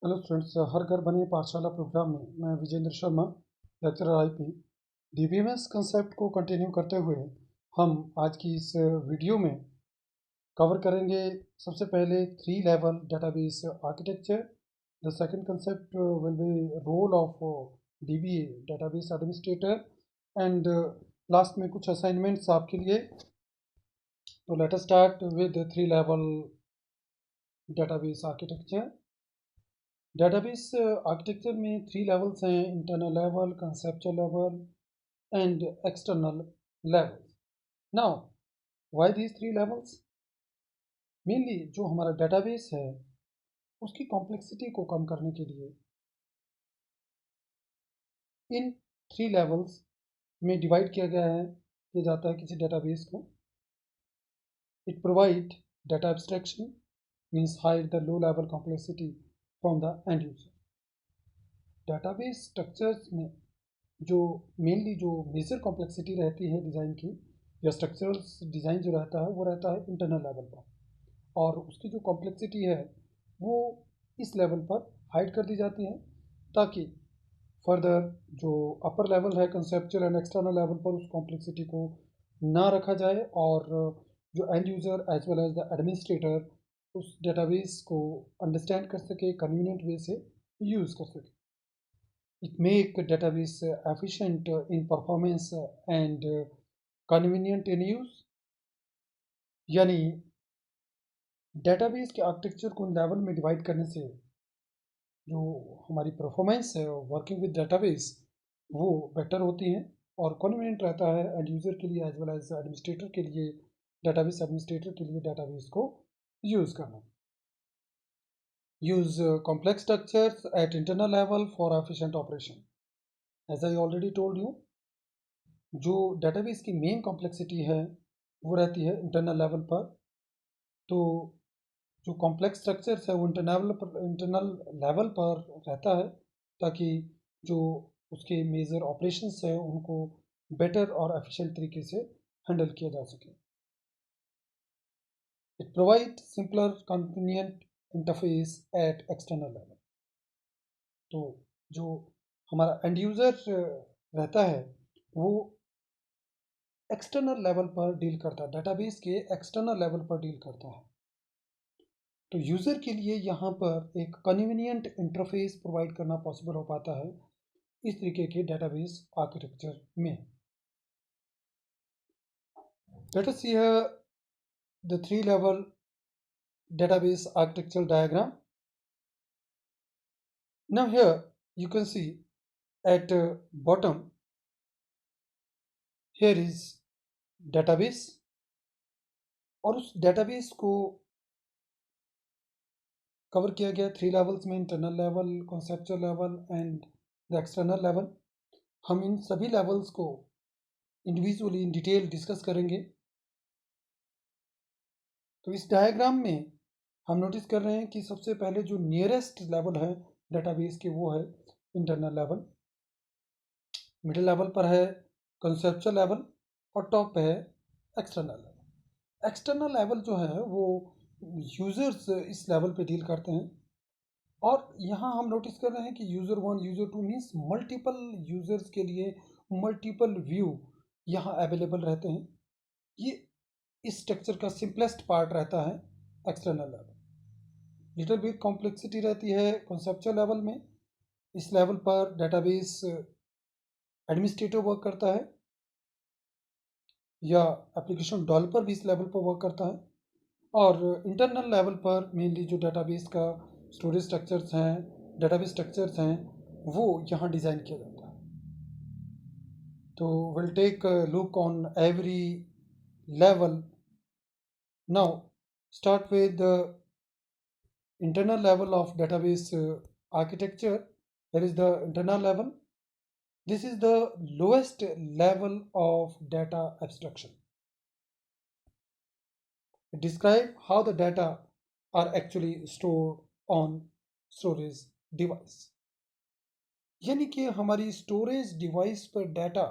Hello students, हर घर बने पाठशाला प्रोग्राम में मैं Vijendra Sharma, lecturer IP, DBMS concept को कंटिन्यू करते हुए हम आज की इस वीडियो में कवर करेंगे। सबसे पहले 3 level database architecture. The second concept will be role of DBA database administrator and last में कुछ असाइनमेंट्स आपके लिए। तो let us start with 3 level database architecture. Database architecture में 3 लेवल्स हैं: internal level, conceptual level and external level. Now why these 3 levels? Mainly जो हमारा database है उसकी कॉम्प्लेक्सिटी को कम करने के लिए इन 3 लेवल्स में डिवाइड किया जाता है किसी डेटाबेस को। It provide data abstraction, means hide the low level complexity from the end user. Database structures में जो मेनली जो मेजर कॉम्प्लेक्सिटी रहती है डिज़ाइन की या स्ट्रक्चरल्स डिज़ाइन जो रहता है वो रहता है इंटरनल लेवल पर, और उसकी जो कॉम्प्लेक्सिटी है वो इस लेवल पर हाइड कर दी जाती है ताकि फर्दर जो अपर लेवल है कंसेप्चुअल एंड एक्सटर्नल लेवल पर उस कॉम्प्लेक्सिटी को ना रखा जाए और जो end user as well as the administrator उस डेटाबेस को अंडरस्टैंड कर सके, कन्वीनियंट वे से यूज़ कर सके। It make database efficient in performance and convenient in use। यानी डेटाबेस के आर्किटेक्चर को लेवल में डिवाइड करने से जो हमारी परफॉर्मेंस है वर्किंग विद डेटाबेस वो बेटर होती है और कन्वीनियंट रहता है एंड यूज़र के लिए एज वेल एज एडमिनिस्ट्रेटर के लिए, डेटाबेस एडमिनिस्ट्रेटर के लिए डेटाबेस को यूज़ करना। Use complex structures at internal level for efficient operation. As I already told you, जो डेटाबेस की मेन कॉम्प्लेक्सिटी है वो रहती है इंटरनल लेवल पर। तो जो कॉम्प्लेक्स स्ट्रक्चर्स है वो इंटरनल लेवल पर रहता है ताकि जो उसके मेजर ऑपरेशंस है उनको बेटर और एफिशिएंट तरीके से हैंडल किया जा सके। It provide simpler convenient interface at external level. तो जो हमारा एंड यूज़र रहता है वो एक्सटर्नल लेवल पर डील करता है, डेटाबेस के एक्सटर्नल लेवल पर डील करता है। तो यूज़र के लिए यहाँ पर एक कन्वीनियंट इंटरफेस प्रोवाइड करना पॉसिबल हो पाता है इस तरीके के डेटाबेस आर्किटेक्चर में। Let us see here the 3 level database architectural diagram. Now here you can see at bottom here is database, और उस डेटाबेस को कवर किया गया 3 लेवल्स में: internal level, conceptual level and the external level. हम इन सभी levels को individually in detail discuss करेंगे। तो इस डायग्राम में हम नोटिस कर रहे हैं कि सबसे पहले जो नियरेस्ट लेवल है डेटाबेस के वो है इंटरनल लेवल, मिडिल लेवल पर है कंसेप्चुअल लेवल और टॉप पे है एक्सटर्नल लेवल। एक्सटर्नल लेवल जो है वो यूज़र्स इस लेवल पे डील करते हैं, और यहाँ हम नोटिस कर रहे हैं कि user 1 user 2 means multiple users के लिए मल्टीपल व्यू यहाँ अवेलेबल रहते हैं। ये इस स्ट्रक्चर का सिंपलेस्ट पार्ट रहता है external level. Little bit complexity रहती है कॉन्सेप्चुअल लेवल में। इस लेवल पर डेटाबेस एडमिनिस्ट्रेटर वर्क करता है या एप्लीकेशन डेवलपर भी इस लेवल पर वर्क करता है, और इंटरनल लेवल पर मेनली जो डेटाबेस का स्टोरेज स्ट्रक्चर्स हैं, डेटाबेस स्ट्रक्चर्स हैं, वो यहाँ डिज़ाइन किया जाता है। तो will take look on every level. Now start with the internal level of database architecture. Here is the internal level. This is the lowest level of data abstraction. It describes how the data are actually stored on storage device। यानी कि हमारी storage device पर data,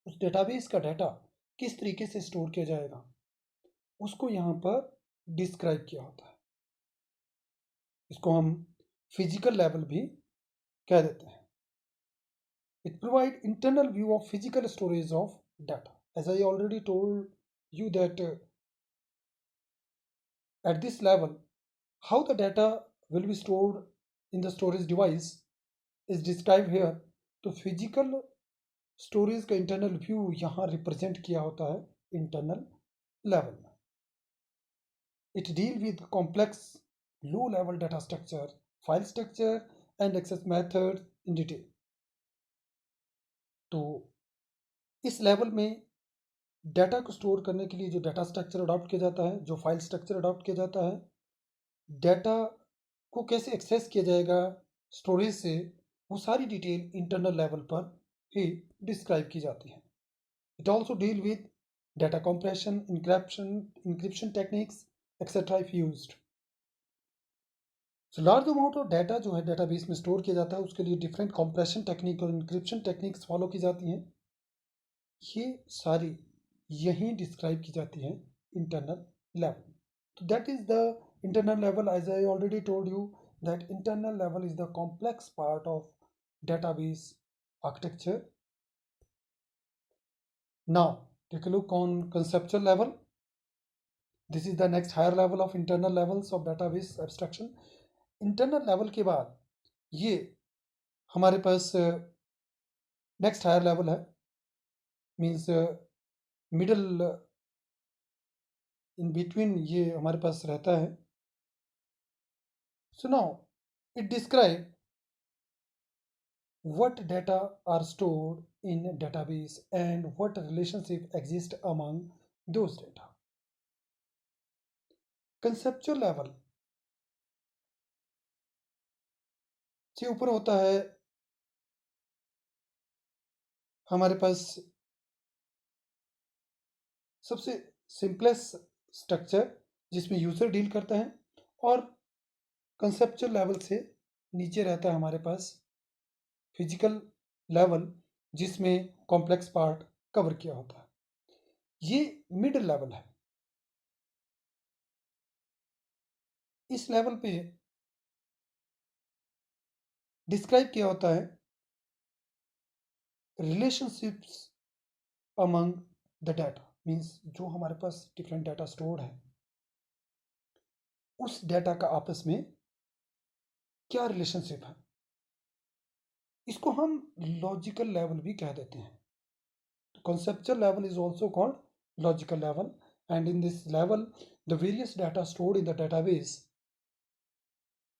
उस database का data किस तरीके से store किया जाएगा उसको यहाँ पर डिस्क्राइब किया होता है। इसको हम फिजिकल लेवल भी कह देते हैं. It provides internal view of physical storage of data. As I already told you that at this level, how the data will be stored in the storage device is described here. तो physical storage का internal view यहाँ represent किया होता है internal level में. It deal with complex low level data structure, file structure and access method in detail. तो इस level में डाटा को स्टोर करने के लिए जो डाटा स्ट्रक्चर अडॉप्ट किया जाता है, जो फाइल स्ट्रक्चर अडॉप्ट किया जाता है, डाटा को कैसे एक्सेस किया जाएगा स्टोरेज से, वो सारी डिटेल इंटरनल लेवल पर ही डिस्क्राइब की जाती है. It also deal with data compression, encryption techniques etcetera if used. So large amount of data जो है डाटाबेस में स्टोर किया जाता है, उसके लिए डिफरेंट कंप्रेशन टेक्निक और इंक्रिप्शन टेक्निक्स फॉलो की जाती हैं. ये सारी यहीं डिस्क्राइब की जाती है इंटरनल लेवल. तो that is the internal level. As I already told you that internal level is the complex part of database architecture. Now take a look on conceptual level. This is the next higher level of internal levels of database abstraction. Internal level के बाद ये हमारे पास next higher level है, means middle in between ये हमारे पास रहता है. So now it describes what data are stored in a database and what relationship exist among those data. Conceptual level से ऊपर होता है हमारे पास सबसे सिंपलेस्ट स्ट्रक्चर जिसमें यूजर डील करता है, और कंसेप्चुअल लेवल से नीचे रहता है हमारे पास फिजिकल लेवल जिसमें कॉम्प्लेक्स पार्ट कवर किया होता है. ये मिडिल लेवल है. इस लेवल पे डिस्क्राइब किया होता है relationships among the data, means जो हमारे पास डिफरेंट डाटा स्टोर्ड है उस डाटा का आपस में क्या रिलेशनशिप है. इसको हम लॉजिकल लेवल भी कह देते हैं. Conceptual level is also called logical level, and in this level the various data stored in the database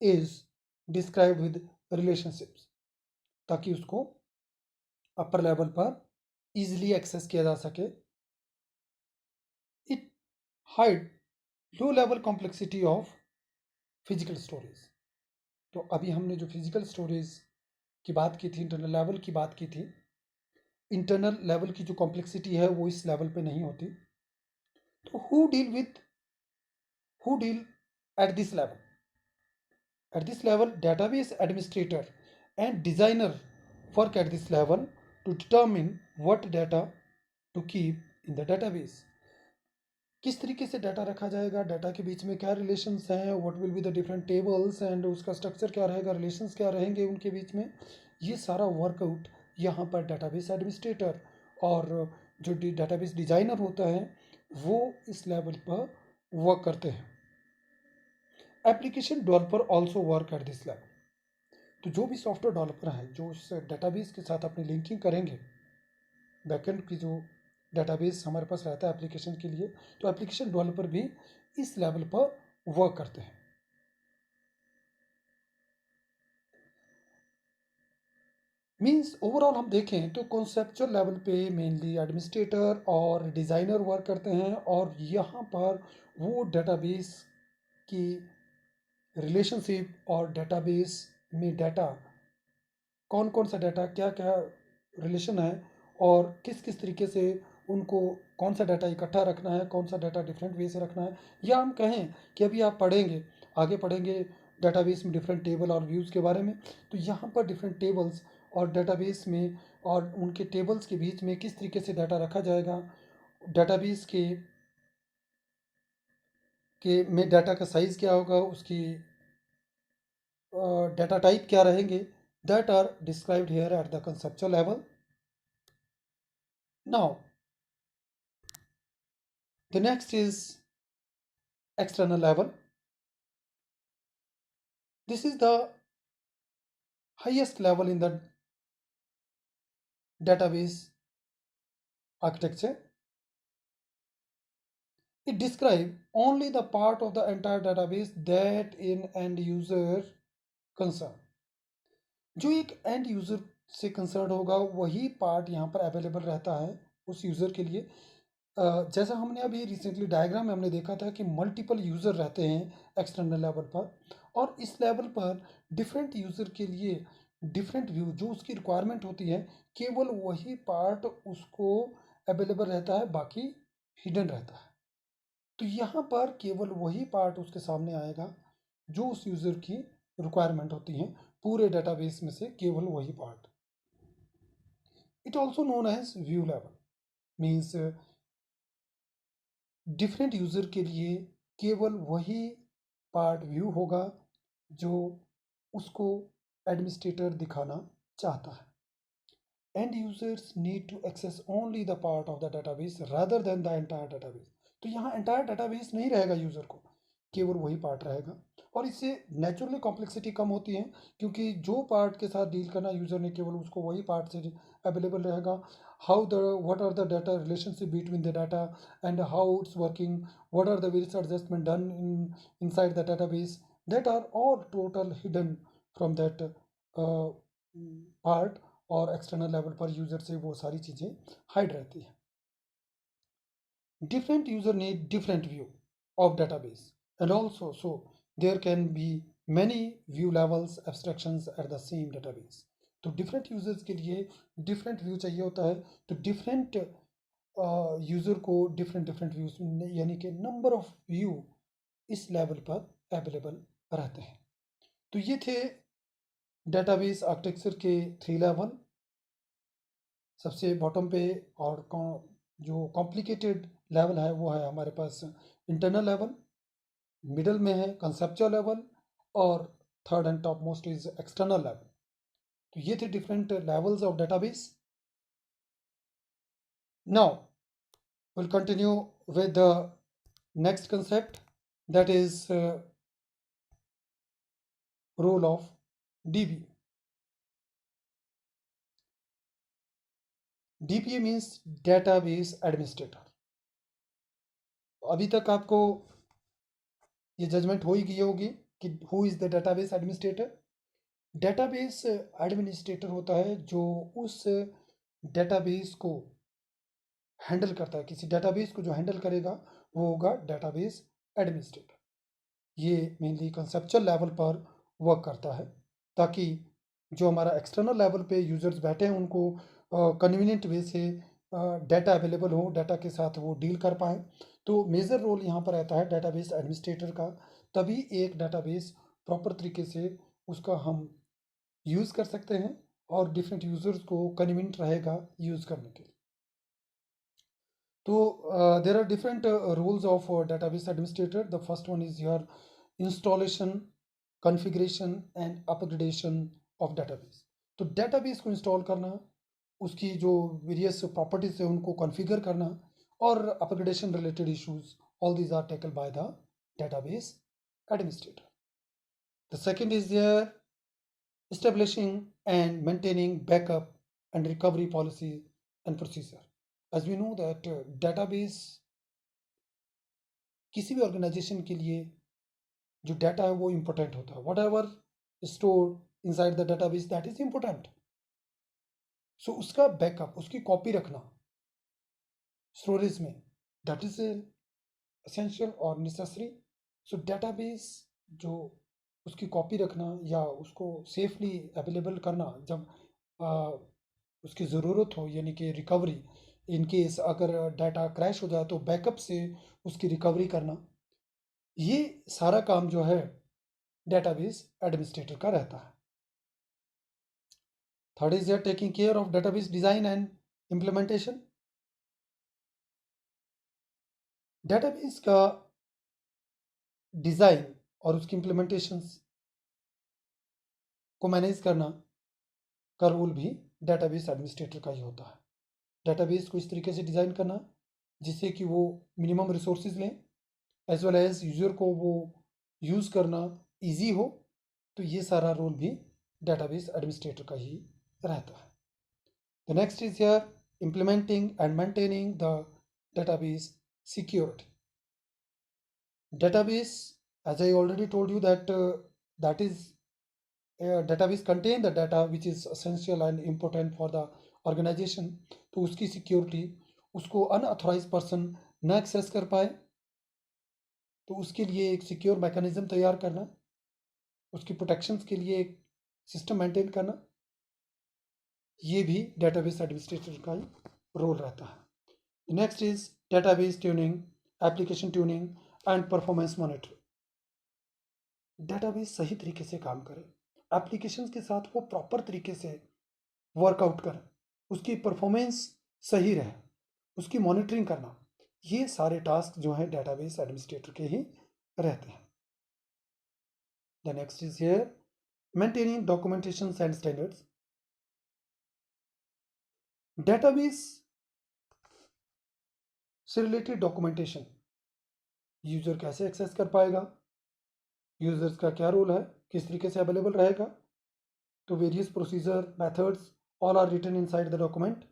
is described with relationships, ताकि उसको अपर लेवल पर इजीली एक्सेस किया जा सके. It hide low level complexity of physical storage. तो अभी हमने जो फिजिकल स्टोरेज की बात की थी, इंटरनल लेवल की बात की थी, इंटरनल लेवल की जो कॉम्प्लेक्सिटी है वो इस लेवल पे नहीं होती. तो who deal at this level? At this level, database administrator and designer work at this level to determine what data to keep in the database. किस तरीके से डाटा रखा जाएगा, डाटा के बीच में क्या रिलेशंस हैं, what will be the different tables and उसका स्ट्रक्चर क्या रहेगा, रिलेशंस क्या रहेंगे उनके बीच में, ये सारा वर्कआउट यहाँ पर डाटाबेस एडमिनिस्ट्रेटर और जो डाटाबेस डिज़ाइनर होता है वो इस लेवल पर वर्क करते हैं. Application developer also work at this level. तो जो भी सॉफ्टवेयर डेवलपर हैं जो उस डाटाबेस के साथ अपनी लिंकिंग करेंगे, बैकएंड की जो डाटाबेस हमारे पास रहता है एप्लीकेशन के लिए, तो एप्लीकेशन डेवलपर भी इस लेवल पर वर्क करते हैं. मीन्स ओवरऑल हम देखें तो कॉन्सेप्चुअल लेवल पे मेनली एडमिनिस्ट्रेटर और डिज़ाइनर वर्क करते हैं, और यहाँ पर वो डाटाबेस की रिलेशनशिप और डाटाबेस में डाटा कौन कौन सा डाटा क्या क्या रिलेशन है और किस किस तरीके से उनको कौन सा डाटा इकट्ठा रखना है, कौन सा डाटा डिफरेंट वे से रखना है, या हम कहें कि अभी आप पढ़ेंगे आगे पढ़ेंगे डाटाबेस में डिफरेंट टेबल और व्यूज़ के बारे में, तो यहाँ पर डिफरेंट टेबल्स और डाटाबेस में और उनके टेबल्स के बीच में किस तरीके से डाटा रखा जाएगा, डाटाबेस के में डाटा का साइज़ क्या होगा, उसकी डेटा टाइप क्या रहेंगे, that are described here at the conceptual level. Now the next is external level. This is the highest level in the database architecture. It describes only the part of the entire database that in end user concern. जो एक and user से concern होगा वही part यहाँ पर available रहता है उस यूजर के लिए. जैसा हमने अभी रिसेंटली डायग्राम में हमने देखा था कि मल्टीपल यूज़र रहते हैं एक्सटर्नल लेवल पर, और इस लेवल पर डिफरेंट यूज़र के लिए डिफरेंट व्यू जो उसकी रिक्वायरमेंट होती है केवल वही पार्ट उसको अवेलेबल रहता है, बाकी हिडन रहता है. तो यहाँ पर केवल वही पार्ट उसके सामने आएगा जो उस यूज़र की रिक्वायरमेंट होती है, पूरे डेटाबेस में से केवल वही part. It also known as view level, means different user के लिए केवल वही पार्ट व्यू होगा जो उसको एडमिनिस्ट्रेटर दिखाना चाहता है. End users need to access only the part of the database rather than the entire database. तो यहाँ एंटायर डेटाबेस नहीं रहेगा यूज़र को, केवल वही पार्ट रहेगा. और इससे नेचुरली कॉम्प्लेक्सिटी कम होती है क्योंकि जो पार्ट के साथ डील करना यूज़र ने केवल उसको वही पार्ट से अवेलेबल रहेगा. How the what are the data relationship between the data and how it's working, what are the various adjustment done inside the database, that are all total hidden from that part. और external level पर user से वो सारी चीज़ें hide रहती है. Different user need different view of database, and also so there can be many view levels abstractions at the same database. तो different users के लिए different view चाहिए होता है, तो different यूज़र को different different views यानी कि number of view इस लेवल पर अवेलेबल रहते हैं. तो ये थे डेटाबेस आर्किटेक्चर के 3 लेवल. सबसे बॉटम पे और जो कॉम्प्लिकेटेड लेवल है वो है हमारे पास इंटरनल लेवल, मिडल में है कंसेप्चुअल लेवल, और third and top most is external level. तो ये थे different levels of database. Now will continue with the next concept, that is role of DB. DBA means database administrator. अभी तक आपको ये जजमेंट हो ही गई होगी कि who is the database administrator. Database administrator होता है जो उस डेटाबेस को हैंडल करता है. किसी डेटाबेस को जो हैंडल करेगा वो होगा डेटाबेस एडमिनिस्ट्रेटर. ये मेनली कंसेप्चुअल लेवल पर वर्क करता है ताकि जो हमारा एक्सटर्नल लेवल पे यूज़र्स बैठे हैं उनको कन्वीनियंट वे से डाटा अवेलेबल हो, डाटा के साथ वो डील कर पाएँ. तो मेजर रोल यहाँ पर रहता है डेटाबेस एडमिनिस्ट्रेटर का. तभी एक डेटाबेस प्रॉपर तरीके से उसका हम यूज़ कर सकते हैं और डिफरेंट यूज़र्स को कन्वीनियंट रहेगा यूज़ करने के लिए. So there are different roles of database administrator. The first one is your installation, configuration and upgradation of database. तो database को install करना, उसकी जो various properties है उनको configure करना, और upgradation related issues, all these are tackled by the database administrator. The second is there establishing and maintaining backup and recovery policy and procedure. As we know that database किसी भी organisation के लिए जो data है वो important होता है. Whatever store inside the database that is important. So उसका बैकअप, उसकी कॉपी रखना स्टोरेज में, दैट इज एसेंशियल और नेसेसरी. सो डाटाबेस जो उसकी कॉपी रखना या उसको सेफली अवेलेबल करना जब उसकी ज़रूरत हो, यानी कि रिकवरी इन केस अगर डाटा क्रैश हो जाए तो बैकअप से उसकी रिकवरी करना, ये सारा काम जो है डेटाबेस एडमिनिस्ट्रेटर का रहता है. Third is taking care of database design and implementation. Database का डिजाइन और उसकी इम्प्लीमेंटेशन को मैनेज करना का रोल भी डेटाबेस एडमिनिस्ट्रेटर का ही होता है। डेटाबेस को इस तरीके से डिज़ाइन करना जिससे कि वो मिनिमम रिसोर्सेज लें, एज वेल एज यूज़र को वो यूज़ करना इजी हो। तो ये सारा रोल भी डेटाबेस एडमिनिस्ट्रेटर का ही रहता है। The next is here implementing and maintaining the database security. Database, as I already told you that that is database contain the data which is essential and important for the organization. तो उसकी security उसको unauthorized person न access कर पाए, तो उसके लिए एक सिक्योर मैकेनिज्म तैयार करना, उसकी प्रोटेक्शंस के लिए एक सिस्टम मेंटेन करना, ये भी डेटाबेस एडमिनिस्ट्रेटर का रोल रहता है। Next is database tuning, application tuning and performance monitoring. Database सही तरीके से काम करे, एप्लीकेशंस के साथ वो प्रॉपर तरीके से वर्कआउट करे, उसकी परफॉर्मेंस सही रहे, उसकी मॉनिटरिंग करना, ये सारे टास्क जो हैं डेटाबेस एडमिनिस्ट्रेटर के ही रहते हैं। The next is here maintaining documentation and standards. Database से रिलेटेड डॉक्यूमेंटेशन यूजर कैसे एक्सेस कर पाएगा, यूजर्स का क्या रोल है, किस तरीके से अवेलेबल रहेगा, तो various procedure methods all are written inside the document.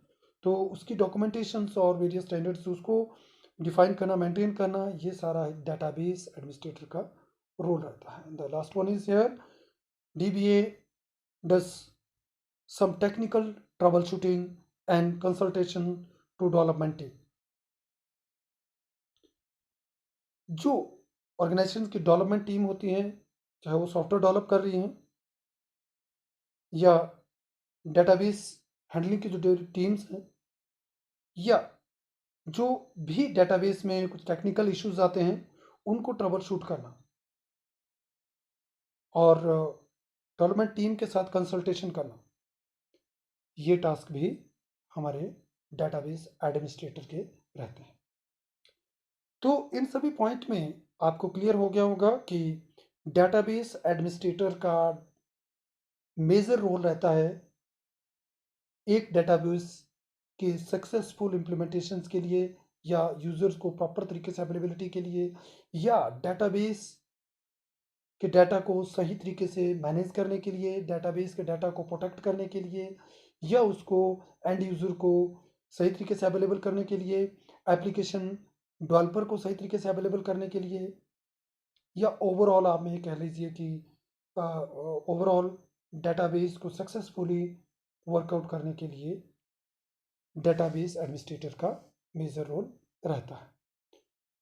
तो उसकी डॉक्यूमेंटेशंस और वेरियस स्टैंडर्ड्स उसको डिफाइन करना, मेंटेन करना, ये सारा डेटाबेस एडमिनिस्ट्रेटर का रोल रहता है। The last one is here DBA does some technical troubleshooting and consultation to development team. जो ऑर्गेनाइजेशन की डेवलपमेंट टीम होती है, चाहे वो सॉफ्टवेयर डेवलप कर रही हैं या डेटाबेस हैंडलिंग की जो टीम्स हैं, या जो भी डेटाबेस में कुछ टेक्निकल इश्यूज आते हैं उनको ट्रबल शूट करना और डेवलपमेंट टीम के साथ कंसल्टेशन करना, ये टास्क भी हमारे डेटाबेस एडमिनिस्ट्रेटर के रहते हैं। तो इन सभी पॉइंट में आपको क्लियर हो गया होगा कि डेटाबेस एडमिनिस्ट्रेटर का मेजर रोल रहता है एक डेटाबेस के सक्सेसफुल इम्प्लीमेंटेशंस के लिए, या यूजर्स को प्रॉपर तरीके से अवेलेबिलिटी के लिए, या डेटाबेस के डाटा को सही तरीके से मैनेज करने के लिए, डेटाबेस के डाटा को प्रोटेक्ट करने के लिए, या उसको एंड यूज़र को सही तरीके से अवेलेबल करने के लिए, एप्लीकेशन डेवलपर को सही तरीके से अवेलेबल करने के लिए, या ओवरऑल आप में कह लीजिए कि ओवरऑल डेटाबेस को सक्सेसफुली वर्कआउट करने के लिए डेटाबेस एडमिनिस्ट्रेटर का मेजर रोल रहता है।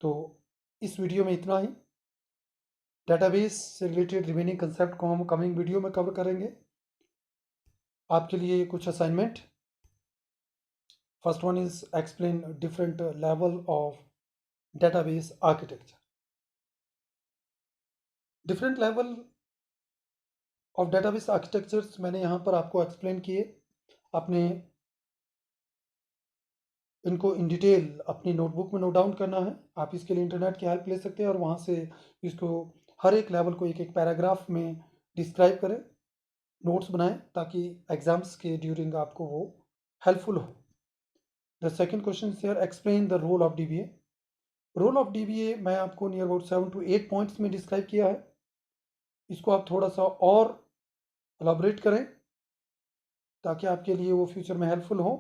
तो इस वीडियो में इतना ही। डेटाबेस से रिलेटेड रिमेनिंग कंसेप्ट को हम कमिंग वीडियो में कवर करेंगे। आपके लिए कुछ assignment. First one is explain different level of database architecture. Different level of database architectures मैंने यहाँ पर आपको एक्सप्लेन किए। आपने इनको इन डिटेल अपनी नोटबुक में नोट डाउन करना है। आप इसके लिए इंटरनेट की हेल्प ले सकते हैं और वहाँ से इसको हर एक लेवल को एक एक पैराग्राफ में डिस्क्राइब करें, नोट्स बनाएं, ताकि एग्जाम्स के ड्यूरिंग आपको वो हेल्पफुल हो। The second question here explain the role of DBA. Role of DBA मैं आपको नियर अबाउट 7 to 8 पॉइंट्स में डिस्क्राइब किया है। इसको आप थोड़ा सा और एलाबोरेट करें ताकि आपके लिए वो फ्यूचर में हेल्पफुल हो।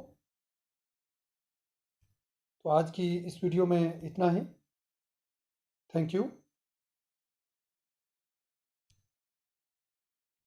तो आज की इस वीडियो में इतना ही। Thank you.